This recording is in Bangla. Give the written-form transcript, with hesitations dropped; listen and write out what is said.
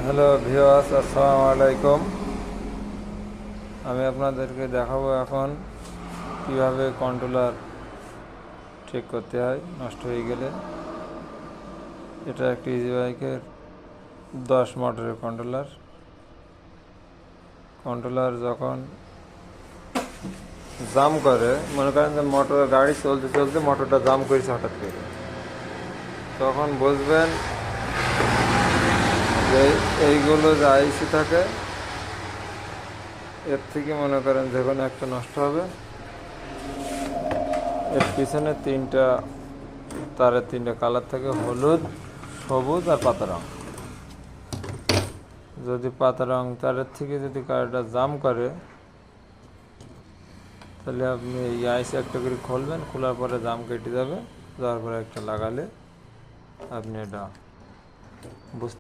হ্যালো ভিউয়ার্স, আসসালামু আলাইকুম। আমি আপনাদেরকে দেখাবো এখন কিভাবে কন্ট্রোলার ঠিক করতে হয় নষ্ট হয়ে গেলে। এটা একটি ইজি বাইকের 10 মোটরের কন্ট্রোলার যখন জাম করে, মনে করেন যে মোটর গাড়ি চলতে চলতে মোটরটা জাম করেছে হঠাৎ করে, তখন বুঝবেন যে এইগুলো যে আইসি থাকে এর থেকে মনে করেন যে কোনো একটা নষ্ট হবে। এর পিছনে তারের তিনটা কালার থাকে, হলুদ, সবুজ আর পাতা রং। যদি পাতা রং তারের থেকে যদি কারেন্টটা জাম করে, তাহলে আপনি এই আইসি একটা করে খুলবেন, খোলার পরে জাম কেটে যাবে, যাওয়ার পরে একটা লাগালে আপনি এটা বুঝতে